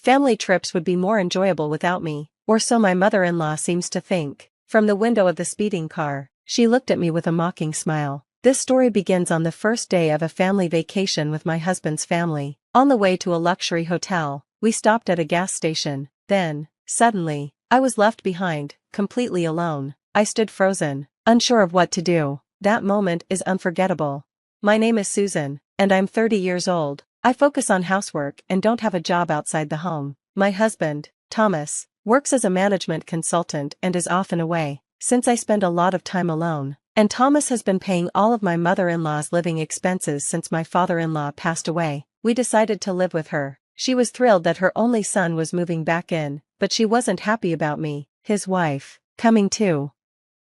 Family trips would be more enjoyable without me, or so my mother-in-law seems to think. From the window of the speeding car, she looked at me with a mocking smile. This story begins on the first day of a family vacation with my husband's family. On the way to a luxury hotel, we stopped at a gas station. Then, suddenly, I was left behind, completely alone. I stood frozen, unsure of what to do. That moment is unforgettable. My name is Susan, and I'm 30 years old. I focus on housework and don't have a job outside the home. My husband, Thomas, works as a management consultant and is often away. Since I spend a lot of time alone, and Thomas has been paying all of my mother-in-law's living expenses since my father-in-law passed away, we decided to live with her. She was thrilled that her only son was moving back in, but she wasn't happy about me, his wife, coming too.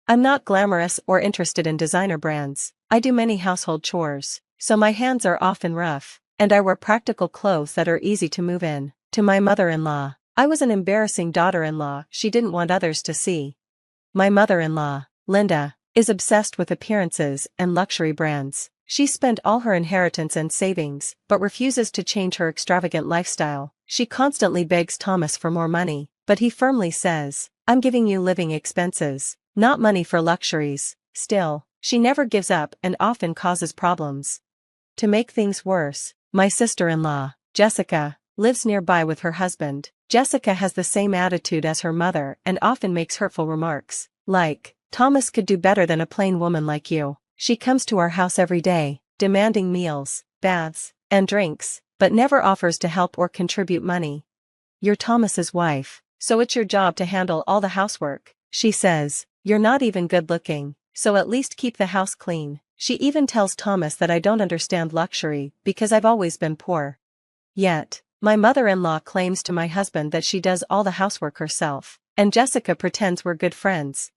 I'm not glamorous or interested in designer brands. I do many household chores, so my hands are often rough, and I wear practical clothes that are easy to move in. To my mother-in-law, I was an embarrassing daughter-in-law she didn't want others to see. My mother-in-law, Linda, is obsessed with appearances and luxury brands. She spent all her inheritance and savings, but refuses to change her extravagant lifestyle. She constantly begs Thomas for more money, but he firmly says, "I'm giving you living expenses, not money for luxuries." Still, she never gives up and often causes problems. To make things worse, my sister-in-law, Jessica, lives nearby with her husband. Jessica has the same attitude as her mother and often makes hurtful remarks, like, "Thomas could do better than a plain woman like you." She comes to our house every day, demanding meals, baths, and drinks, but never offers to help or contribute money. "You're Thomas's wife, so it's your job to handle all the housework," she says. "You're not even good looking, so at least keep the house clean." She even tells Thomas that I don't understand luxury because I've always been poor. Yet, my mother-in-law claims to my husband that she does all the housework herself, and Jessica pretends we're good friends.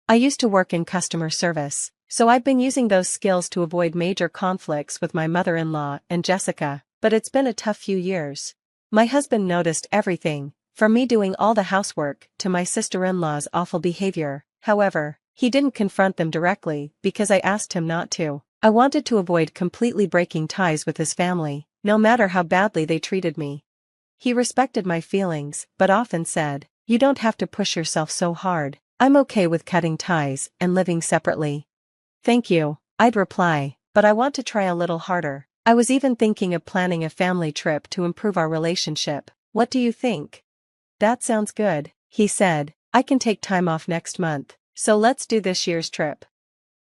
I used to work in customer service, so I've been using those skills to avoid major conflicts with my mother-in-law and Jessica, but it's been a tough few years. My husband noticed everything, from me doing all the housework to my sister-in-law's awful behavior. However, he didn't confront them directly because I asked him not to. I wanted to avoid completely breaking ties with his family, no matter how badly they treated me. He respected my feelings, but often said, "You don't have to push yourself so hard. I'm okay with cutting ties and living separately." "Thank you," I'd reply, "but I want to try a little harder." I was even thinking of planning a family trip to improve our relationship. "What do you think?" "That sounds good," he said. "I can take time off next month, so let's do this year's trip."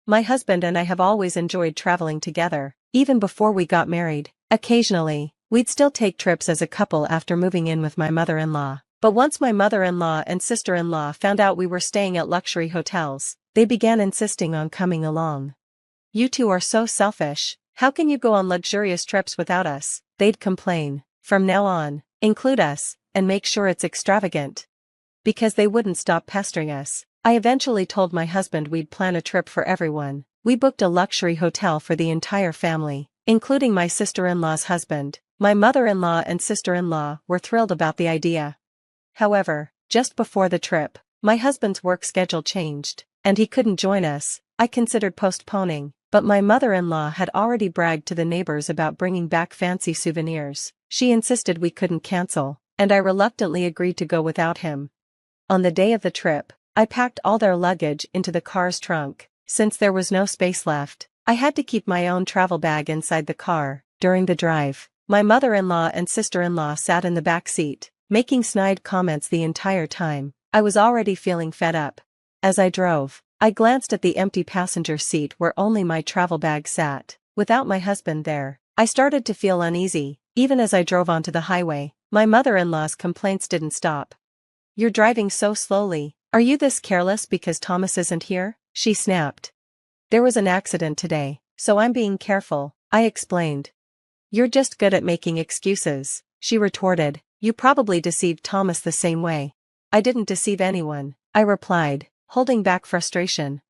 My husband and I have always enjoyed traveling together, even before we got married. Occasionally, we'd still take trips as a couple after moving in with my mother-in-law. But once my mother-in-law and sister-in-law found out we were staying at luxury hotels, they began insisting on coming along. "You two are so selfish. How can you go on luxurious trips without us?" they'd complain. "From now on, include us, and make sure it's extravagant." Because they wouldn't stop pestering us, I eventually told my husband we'd plan a trip for everyone. We booked a luxury hotel for the entire family, including my sister-in-law's husband. My mother-in-law and sister-in-law were thrilled about the idea. However, just before the trip, my husband's work schedule changed, and he couldn't join us. I considered postponing, but my mother-in-law had already bragged to the neighbors about bringing back fancy souvenirs. She insisted we couldn't cancel, and I reluctantly agreed to go without him. On the day of the trip, I packed all their luggage into the car's trunk. Since there was no space left, I had to keep my own travel bag inside the car. During the drive, my mother-in-law and sister-in-law sat in the back seat, making snide comments the entire time. I was already feeling fed up. As I drove, I glanced at the empty passenger seat where only my travel bag sat. Without my husband there, I started to feel uneasy. Even as I drove onto the highway, my mother-in-law's complaints didn't stop. "You're driving so slowly. Are you this careless because Thomas isn't here?" she snapped. "There was an accident today, so I'm being careful," I explained. "You're just good at making excuses," she retorted. "You probably deceived Thomas the same way." "I didn't deceive anyone," I replied, holding back frustration.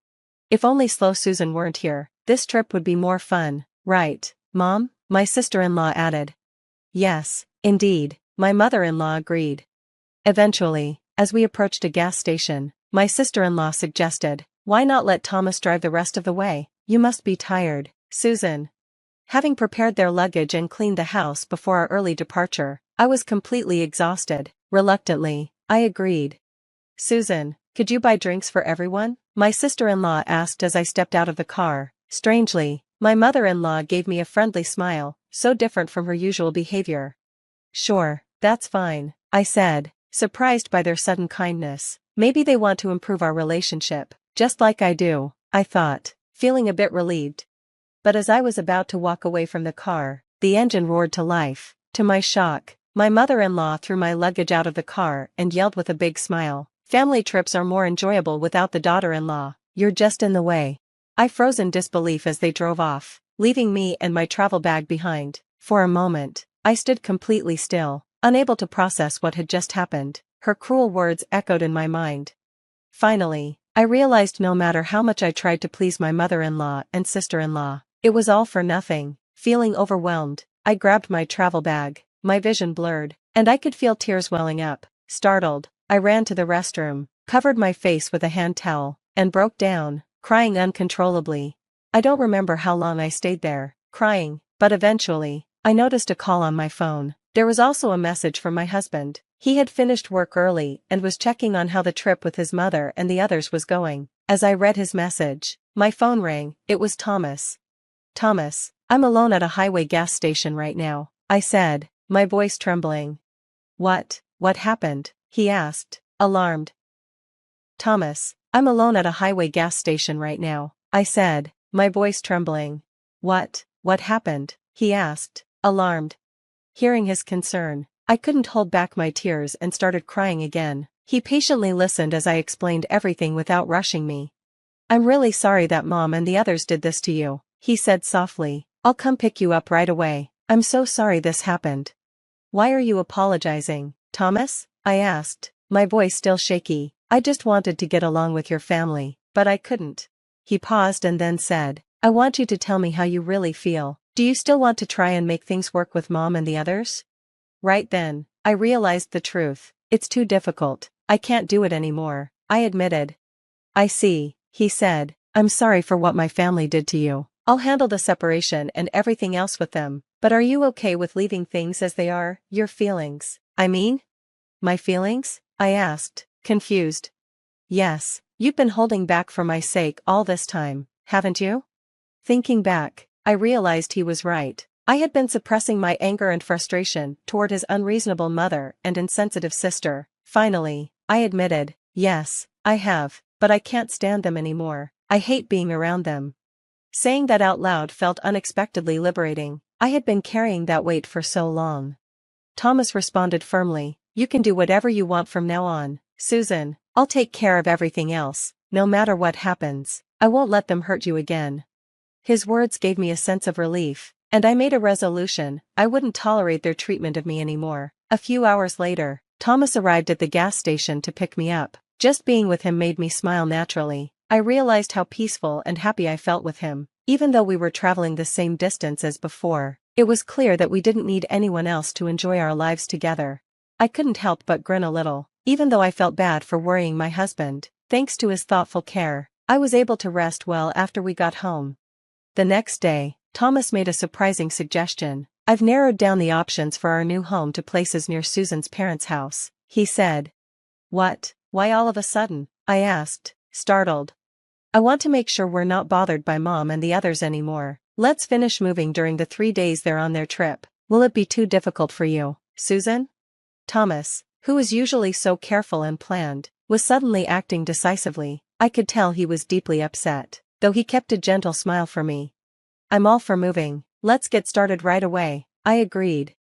"If only slow Susan weren't here, this trip would be more fun, right, Mom?" my sister-in-law added. "Yes, indeed," my mother-in-law agreed. Eventually, as we approached a gas station, my sister-in-law suggested, "Why not let Thomas drive the rest of the way? You must be tired, Susan." Having prepared their luggage and cleaned the house before our early departure, I was completely exhausted. Reluctantly, I agreed. Susan, could you buy drinks for everyone? My sister-in-law asked as I stepped out of the car. Strangely, my mother-in-law gave me a friendly smile, so different from her usual behavior. Sure, that's fine, I said, surprised by their sudden kindness. Maybe they want to improve our relationship, just like I do, I thought, feeling a bit relieved. But as I was about to walk away from the car, the engine roared to life. To my shock, my mother-in-law threw my luggage out of the car and yelled with a big smile, "Family trips are more enjoyable without the daughter-in-law, you're just in the way." I froze in disbelief as they drove off, leaving me and my travel bag behind. For a moment, I stood completely still, unable to process what had just happened. Her cruel words echoed in my mind. Finally, I realized no matter how much I tried to please my mother-in-law and sister-in-law, it was all for nothing. Feeling overwhelmed, I grabbed my travel bag, my vision blurred, and I could feel tears welling up. Startled, I ran to the restroom, covered my face with a hand towel, and broke down, crying uncontrollably. I don't remember how long I stayed there, crying, but eventually, I noticed a call on my phone. There was also a message from my husband. He had finished work early and was checking on how the trip with his mother and the others was going. As I read his message, my phone rang. It was Thomas. "Thomas, I'm alone at a highway gas station right now," I said, my voice trembling. What happened?" he asked, alarmed. "Thomas, I'm alone at a highway gas station right now," I said, my voice trembling. What happened?" he asked, alarmed. Hearing his concern, I couldn't hold back my tears and started crying again. He patiently listened as I explained everything without rushing me. "I'm really sorry that Mom and the others did this to you," he said softly. "I'll come pick you up right away. I'm so sorry this happened." "Why are you apologizing, Thomas?" I asked, my voice still shaky. "I just wanted to get along with your family, but I couldn't." He paused and then said, "I want you to tell me how you really feel. Do you still want to try and make things work with Mom and the others?" Right then, I realized the truth. "It's too difficult. I can't do it anymore," I admitted. "I see," he said. "I'm sorry for what my family did to you. I'll handle the separation and everything else with them. But are you okay with leaving things as they are? Your feelings, I mean?" "My feelings?" I asked, confused. "Yes, you've been holding back for my sake all this time, haven't you?" Thinking back, I realized he was right. I had been suppressing my anger and frustration toward his unreasonable mother and insensitive sister. Finally, I admitted, "Yes, I have, but I can't stand them anymore. I hate being around them." Saying that out loud felt unexpectedly liberating. I had been carrying that weight for so long. Thomas responded firmly, "You can do whatever you want from now on, Susan. I'll take care of everything else. No matter what happens, I won't let them hurt you again." His words gave me a sense of relief, and I made a resolution. I wouldn't tolerate their treatment of me anymore. A few hours later, Thomas arrived at the gas station to pick me up. Just being with him made me smile naturally. I realized how peaceful and happy I felt with him. Even though we were traveling the same distance as before, it was clear that we didn't need anyone else to enjoy our lives together. I couldn't help but grin a little, even though I felt bad for worrying my husband. Thanks to his thoughtful care, I was able to rest well after we got home. The next day, Thomas made a surprising suggestion. "I've narrowed down the options for our new home to places near Susan's parents' house," he said. "What? Why all of a sudden?" I asked, startled. "I want to make sure we're not bothered by Mom and the others anymore. Let's finish moving during the 3 days they're on their trip. Will it be too difficult for you, Susan?" Thomas, who is usually so careful and planned, was suddenly acting decisively. I could tell he was deeply upset, though he kept a gentle smile for me. "I'm all for moving. Let's get started right away," I agreed.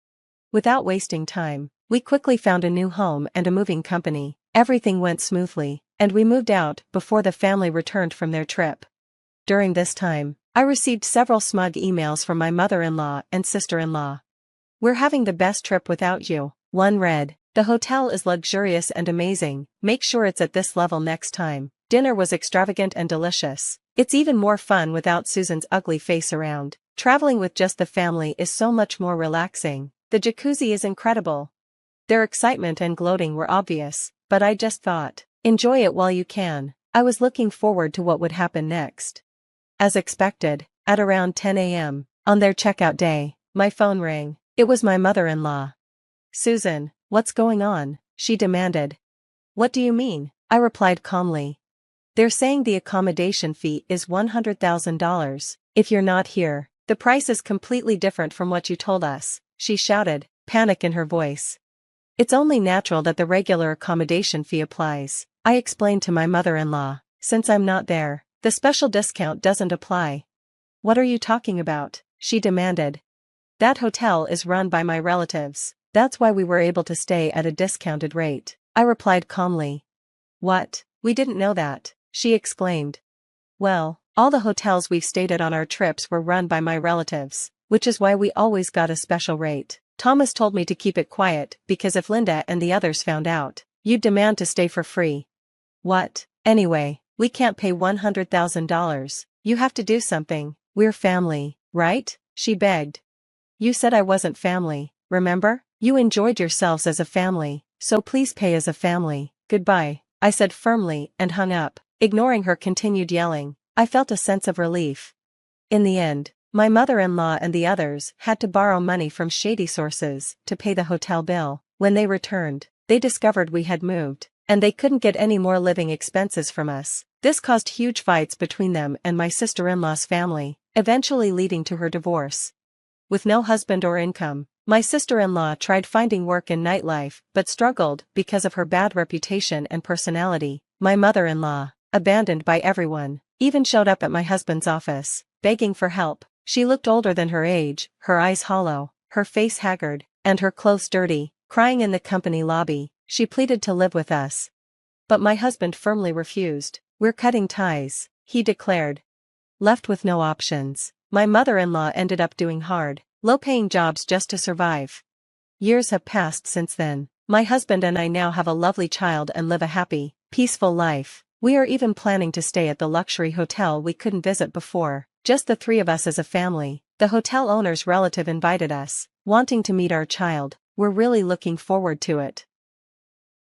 Without wasting time, we quickly found a new home and a moving company. Everything went smoothly, and we moved out before the family returned from their trip. During this time, I received several smug emails from my mother-in-law and sister-in-law. "We're having the best trip without you," one read. "The hotel is luxurious and amazing. Make sure it's at this level next time. Dinner was extravagant and delicious. It's even more fun without Susan's ugly face around. Traveling with just the family is so much more relaxing. The jacuzzi is incredible." Their excitement and gloating were obvious, but I just thought, enjoy it while you can. I was looking forward to what would happen next. As expected, at around 10 a.m., On their checkout day, my phone rang. It was my mother-in-law. "Susan, what's going on?" she demanded. "What do you mean?" I replied calmly. "They're saying the accommodation fee is $100,000 if you're not here. The price is completely different from what you told us," she shouted, panic in her voice. "It's only natural that the regular accommodation fee applies," I explained to my mother-in-law. "Since I'm not there, the special discount doesn't apply." "What are you talking about?" she demanded. "That hotel is run by my relatives. That's why we were able to stay at a discounted rate," I replied calmly. "What? We didn't know that," she exclaimed. "Well, all the hotels we've stayed at on our trips were run by my relatives, which is why we always got a special rate. Thomas told me to keep it quiet because if Linda and the others found out, you'd demand to stay for free." "What? Anyway, we can't pay $100,000. You have to do something. We're family, right?" she begged. "You said I wasn't family, remember? You enjoyed yourselves as a family, so please pay as a family. Goodbye," I said firmly and hung up. Ignoring her continued yelling, I felt a sense of relief. In the end, my mother-in-law and the others had to borrow money from shady sources to pay the hotel bill. When they returned, they discovered we had moved, and they couldn't get any more living expenses from us. This caused huge fights between them and my sister-in-law's family, eventually leading to her divorce. With no husband or income, my sister-in-law tried finding work in nightlife but struggled because of her bad reputation and personality. My mother-in-law, abandoned by everyone, even showed up at my husband's office, begging for help. She looked older than her age, her eyes hollow, her face haggard, and her clothes dirty. Crying in the company lobby, she pleaded to live with us. But my husband firmly refused. "We're cutting ties," he declared. Left with no options, my mother-in-law ended up doing hard, low-paying jobs just to survive. Years have passed since then. My husband and I now have a lovely child and live a happy, peaceful life. We are even planning to stay at the luxury hotel we couldn't visit before, just the three of us as a family. The hotel owner's relative invited us, wanting to meet our child. We're really looking forward to it.